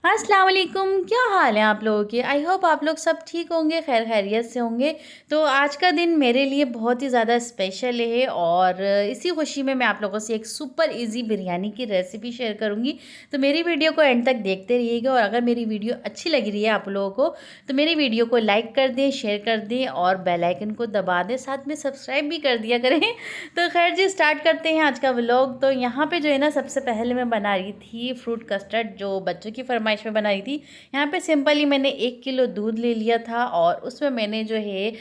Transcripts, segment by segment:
अस्सलाम वालेकुम, क्या हाल है आप लोगों के। आई होप आप लोग सब ठीक होंगे, खैर खैरियत से होंगे। तो आज का दिन मेरे लिए बहुत ही ज़्यादा स्पेशल है और इसी खुशी में मैं आप लोगों से एक सुपर इजी बिरयानी की रेसिपी शेयर करूंगी। तो मेरी वीडियो को एंड तक देखते रहिएगा और अगर मेरी वीडियो अच्छी लग रही है आप लोगों को तो मेरी वीडियो को लाइक कर दें, शेयर कर दें और बेल आइकन को दबा दें, साथ में सब्सक्राइब भी कर दिया करें। तो खैर जी, स्टार्ट करते हैं आज का व्लॉग। तो यहाँ पे जो है ना, सबसे पहले मैं बना रही थी फ्रूट कस्टर्ड, जो बच्चों की फरमाइश में बना रही थी। यहाँ पे सिंपली मैंने 1 किलो दूध ले लिया था और उसमें मैंने जो है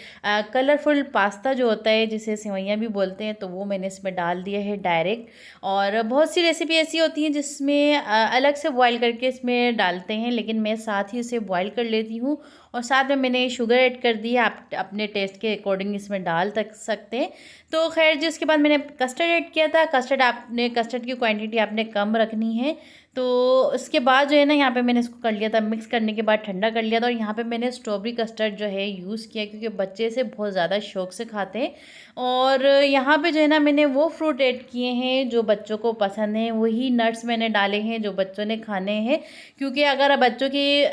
कलरफुल पास्ता जो होता है, जिसे सेवइयाँ भी बोलते हैं, तो वो मैंने इसमें डाल दिया है डायरेक्ट। और बहुत सी रेसिपी ऐसी होती हैं जिसमें अलग से बॉईल करके इसमें डालते हैं, लेकिन मैं साथ ही इसे बॉईल कर लेती हूँ। और साथ में मैंने शुगर ऐड कर दी है, आप अपने टेस्ट के अकॉर्डिंग इसमें डाल तक सकते हैं। तो खैर जी, उसके बाद मैंने कस्टर्ड ऐड किया था। कस्टर्ड की क्वांटिटी आपने कम रखनी है। तो उसके बाद जो है ना, यहाँ पे मैंने इसको कर लिया था, मिक्स करने के बाद ठंडा कर लिया था। और यहाँ पे मैंने स्ट्रॉबेरी कस्टर्ड जो है यूज़ किया, क्योंकि बच्चे इसे बहुत ज़्यादा शौक से खाते हैं। और यहाँ पे जो है ना, मैंने वो फ्रूट ऐड किए हैं जो बच्चों को पसंद है, वही नट्स मैंने डाले हैं जो बच्चों ने खाने हैं। क्योंकि अगर बच्चों की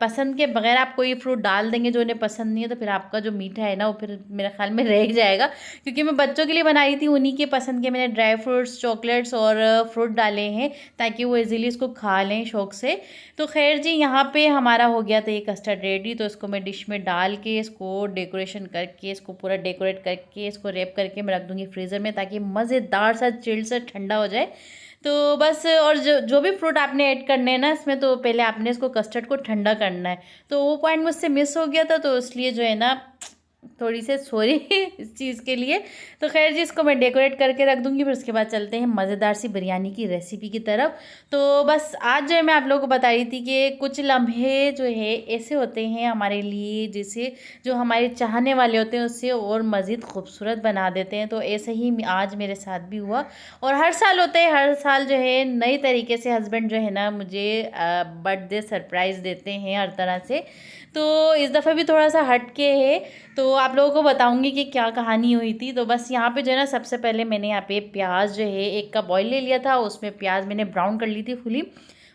पसंद के बगैर आप कोई फ्रूट डाल देंगे जो उन्हें पसंद नहीं है, तो फिर आपका जो मीठा है ना, वो फिर मेरे ख्याल में रह जाएगा। क्योंकि मैं बच्चों के लिए बनाई थी, उन्हीं के पसंद के मैंने ड्राई फ्रूट्स, चॉकलेट्स और फ्रूट डाले हैं, ताकि वो इजीली इसको खा लें शौक से। तो खैर जी, यहाँ पे हमारा हो गया था ये कस्टर्ड रेडी। तो इसको मैं डिश में डाल के, इसको डेकोरेशन करके, इसको पूरा डेकोरेट करके, इसको रैप करके मैं रख दूँगी फ्रीज़र में, ताकि मज़ेदार सा चिल्ड सा ठंडा हो जाए। तो बस, और जो जो भी फ्रूट आपने ऐड करने हैं ना इसमें, तो पहले आपने इसको कस्टर्ड को ठंडा करना है। तो वो पॉइंट मुझसे मिस हो गया था, तो इसलिए जो है ना, थोड़ी सी सॉरी इस चीज़ के लिए। तो खैर जी, इसको मैं डेकोरेट करके रख दूँगी। फिर उसके बाद चलते हैं मज़ेदार सी बिरयानी की रेसिपी की तरफ। तो बस आज जो है, मैं आप लोगों को बता रही थी कि कुछ लम्हे जो है ऐसे होते हैं हमारे लिए, जिसे जो हमारे चाहने वाले होते हैं उससे और मज़ीद खूबसूरत बना देते हैं। तो ऐसे ही आज मेरे साथ भी हुआ। और हर साल होता है, हर साल जो है नई तरीके से हस्बैंड जो है ना, मुझे बर्थडे सरप्राइज़ देते हैं हर तरह से। तो इस दफ़ा भी थोड़ा सा हट के है, तो आप लोगों को बताऊंगी कि क्या कहानी हुई थी। तो बस यहाँ पे जो है ना, सबसे पहले मैंने यहाँ पे प्याज जो है 1 कप ऑयल ले लिया था, उसमें प्याज मैंने ब्राउन कर ली थी फुली।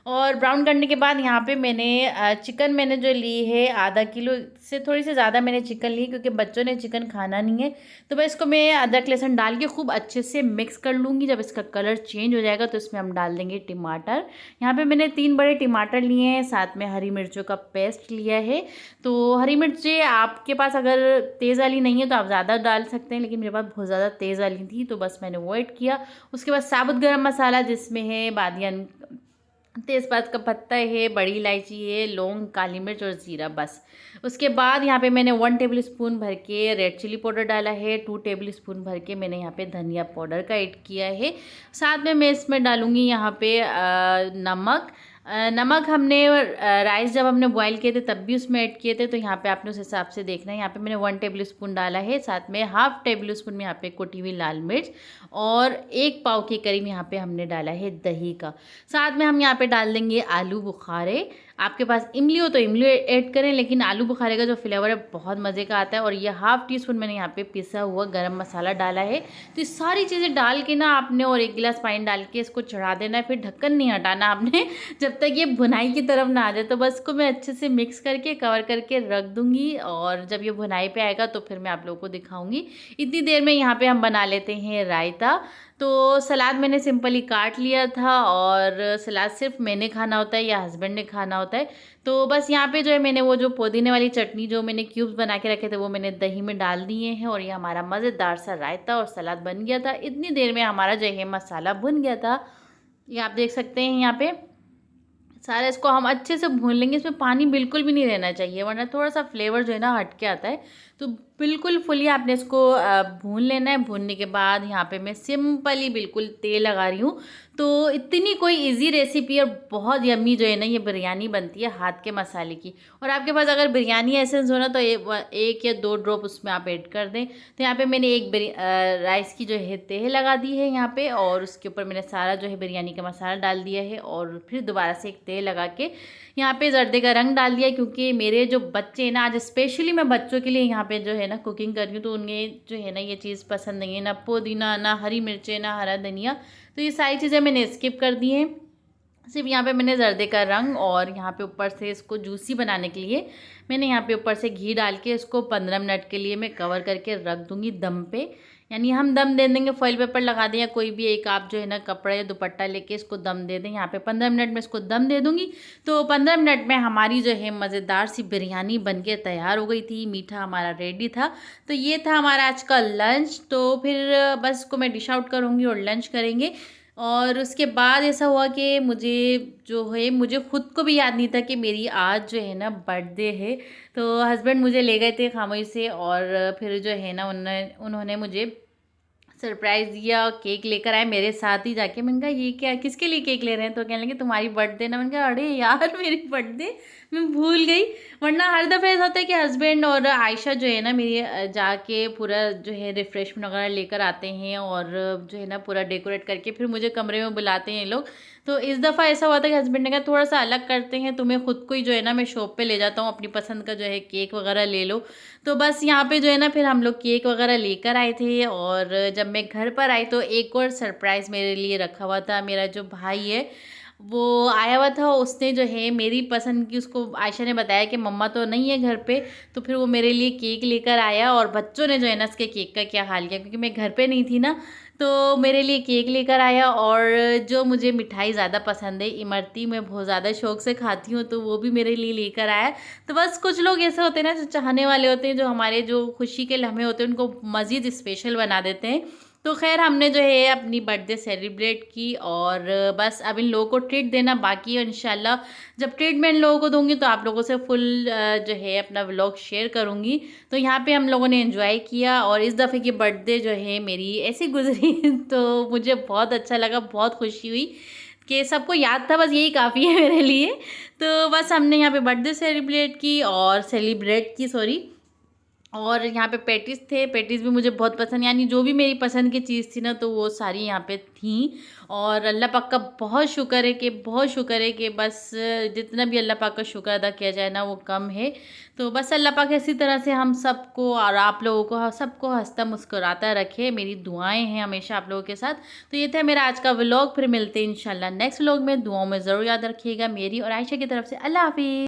और ब्राउन करने के बाद यहाँ पे मैंने चिकन मैंने जो ली है, ½ किलो से थोड़ी सी ज़्यादा मैंने चिकन ली, क्योंकि बच्चों ने चिकन खाना नहीं है। तो बस इसको मैं अदरक लहसुन डाल के खूब अच्छे से मिक्स कर लूँगी। जब इसका कलर चेंज हो जाएगा तो इसमें हम डाल देंगे टमाटर। यहाँ पे मैंने 3 बड़े टमाटर लिए हैं, साथ में हरी मिर्चों का पेस्ट लिया है। तो हरी मिर्चें आपके पास अगर तेज़ वाली नहीं है तो आप ज़्यादा डाल सकते हैं, लेकिन मेरे पास बहुत ज़्यादा तेज़ वाली थी, तो बस मैंने वो ऐड किया। उसके बाद साबुत गरम मसाला, जिसमें है बादियान, तेज़पात का पत्ता है, बड़ी इलायची है, लौंग, काली मिर्च और ज़ीरा, बस। उसके बाद यहाँ पे मैंने 1 टेबल स्पून भर के रेड चिली पाउडर डाला है, 2 टेबल स्पून भर के मैंने यहाँ पे धनिया पाउडर का ऐड किया है। साथ में मैं इसमें डालूँगी यहाँ पे नमक। नमक हमने राइस जब हमने बॉईल किए थे तब भी उसमें ऐड किए थे, तो यहाँ पे आपने उस हिसाब से देखना है। यहाँ पे मैंने 1 टेबल स्पून डाला है, साथ में ½ टेबल स्पून में यहाँ पे कुटी हुई लाल मिर्च और 1 पाव के करीब यहाँ पे हमने डाला है दही का। साथ में हम यहाँ पे डाल देंगे आलू बुखारे। आपके पास इमली हो तो इमली ऐड करें, लेकिन आलू बुखारे का जो फ्लेवर है बहुत मज़े का आता है। और ये ½ टी स्पून मैंने यहाँ पे पिसा हुआ गरम मसाला डाला है। तो ये सारी चीज़ें डाल के ना आपने, और 1 गिलास पानी डाल के इसको चढ़ा देना है। फिर ढक्कन नहीं हटाना आपने जब तक ये भुनाई की तरफ ना आ जाए। तो बस इसको मैं अच्छे से मिक्स करके कवर करके रख दूँगी, और जब ये भुनाई पे आएगा तो फिर मैं आप लोगों को दिखाऊँगी। इतनी देर में यहाँ पर हम बना लेते हैं रायता। तो सलाद मैंने सिंपली काट लिया था, और सलाद सिर्फ मैंने खाना होता है या हस्बैंड ने खाना होता है। तो बस यहाँ पे जो है, मैंने वो जो पुदीने वाली चटनी जो मैंने क्यूब्स बना के रखे थे, वो मैंने दही में डाल दिए हैं, और ये हमारा मज़ेदार सा रायता और सलाद बन गया था। इतनी देर में हमारा जो है मसाला भुन गया था, ये आप देख सकते हैं। यहाँ पे सारा इसको हम अच्छे से भून लेंगे। इसमें पानी बिल्कुल भी नहीं रहना चाहिए, वरना थोड़ा सा फ्लेवर जो है ना हट के आता है। तो बिल्कुल फुली आपने इसको भून लेना है। भूनने के बाद यहाँ पे मैं सिंपली बिल्कुल तेल लगा रही हूँ। तो इतनी कोई इजी रेसिपी और बहुत यम्मी जो है ना, ये बिरयानी बनती है हाथ के मसाले की। और आपके पास अगर बिरयानी एसेंस हो ना, तो 1 या 2 ड्रॉप उसमें आप ऐड कर दें। तो यहाँ पे मैंने एक राइस की जो है तह लगा दी है यहाँ पे, और उसके ऊपर मैंने सारा जो है बिरयानी का मसाला डाल दिया है, और फिर दोबारा से एक तह लगा के यहाँ पे जर्दे का रंग डाल दिया। क्योंकि मेरे जो बच्चे हैं ना, आज स्पेशली मैं बच्चों के लिए यहाँ पे जो है ना कुकिंग कर रही हूँ, तो उन्हें जो है ना ये चीज़ पसंद नहीं है, ना पुदीना, ना हरी मिर्चें, ना हरा धनिया। तो ये सारी चीज़ें मैंने स्किप कर दी हैं। सिर्फ यहाँ पे मैंने जर्दे का रंग और यहाँ पे ऊपर से इसको जूसी बनाने के लिए मैंने यहाँ पे ऊपर से घी डाल के इसको 15 मिनट के लिए मैं कवर करके रख दूँगी दम पे। यानी हम दम दे देंगे, फॉइल पेपर लगा दें या कोई भी एक आप जो है ना कपड़ा या दुपट्टा लेके इसको दम दे दें। यहाँ पे 15 मिनट में इसको दम दे दूँगी। तो 15 मिनट में हमारी जो है मज़ेदार सी बिरयानी बन के तैयार हो गई थी। मीठा हमारा रेडी था। तो ये था हमारा आज का लंच। तो फिर बस इसको मैं डिश आउट करूँगी और लंच करेंगे। और उसके बाद ऐसा हुआ कि मुझे ख़ुद को भी याद नहीं था कि मेरी आज जो है ना बर्थडे है। तो हस्बैंड मुझे ले गए थे खामोई से और फिर जो है ना उन्होंने मुझे सरप्राइज़ दिया, केक लेकर आए मेरे साथ ही जाके। मैंने कहा ये क्या, किसके लिए केक ले रहे हैं? तो कहने लगे तुम्हारी बर्थडे ना। मैंने कहा अरे यार मेरी बर्थडे मैं भूल गई। वरना हर दफ़ा ऐसा होता है कि हस्बैंड और आयशा जो है ना मेरी जाके पूरा जो है रिफ़्रेशमेंट वगैरह लेकर आते हैं और जो है ना पूरा डेकोरेट करके फिर मुझे कमरे में बुलाते हैं ये लोग। तो इस दफ़ा ऐसा हुआ था कि हस्बैंड ने कहा थोड़ा सा अलग करते हैं, तुम्हें ख़ुद को ही जो है ना मैं शॉप पे ले जाता हूँ, अपनी पसंद का जो है केक वगैरह ले लो। तो बस यहाँ पे जो है ना फिर हम लोग केक वगैरह लेकर आए थे। और जब मैं घर पर आई तो एक और सरप्राइज़ मेरे लिए रखा हुआ था। मेरा जो भाई है वो आया हुआ था, उसने जो है मेरी पसंद की, उसको आयशा ने बताया कि मम्मा तो नहीं है घर पे, तो फिर वो मेरे लिए केक लेकर आया। और बच्चों ने जो है ना उसके केक का क्या हाल किया, क्योंकि मैं घर पे नहीं थी ना, तो मेरे लिए केक लेकर आया। और जो मुझे मिठाई ज़्यादा पसंद है, इमरती मैं बहुत ज़्यादा शौक़ से खाती हूँ, तो वो भी मेरे लिए लेकर आया। तो बस कुछ लोग ऐसे होते हैं ना जो चाहने वाले होते हैं, जो हमारे जो खुशी के लम्हे होते हैं उनको मज़ीद स्पेशल बना देते हैं। तो खैर हमने जो है अपनी बर्थडे सेलिब्रेट की और बस अब इन लोगों को ट्रीट देना बाकी है। इंशाल्लाह जब ट्रीट मैं इन लोगों को दूंगी तो आप लोगों से फुल जो है अपना व्लॉग शेयर करूंगी। तो यहाँ पे हम लोगों ने एंजॉय किया और इस दफ़े की बर्थडे जो है मेरी ऐसी गुजरी तो मुझे बहुत अच्छा लगा, बहुत खुशी हुई कि सबको याद था, बस यही काफ़ी है मेरे लिए। तो बस हमने यहाँ पे बर्थडे सेलिब्रेट की सॉरी। और यहाँ पे पैटीज़ थे, पैटीज़ भी मुझे बहुत पसंद, यानी जो भी मेरी पसंद की चीज़ थी ना तो वो सारी यहाँ पे थी। और अल्लाह पाक का बहुत शुक्र है कि बस जितना भी अल्लाह पाक का शुक्र अदा किया जाए ना वो कम है। तो बस अल्लाह पाक इसी तरह से हम सबको और आप लोगों को सबको हंसता मुस्कुराता रखे। मेरी दुआएं हैं हमेशा आप लोगों के साथ। तो ये था मेरा आज का व्लॉग। फिर मिलते हैं इंशाल्लाह नेक्स्ट व्लॉग में। दुआओं में ज़रूर याद रखिएगा मेरी और आयशा की तरफ से। अल्लाह हाफिज़।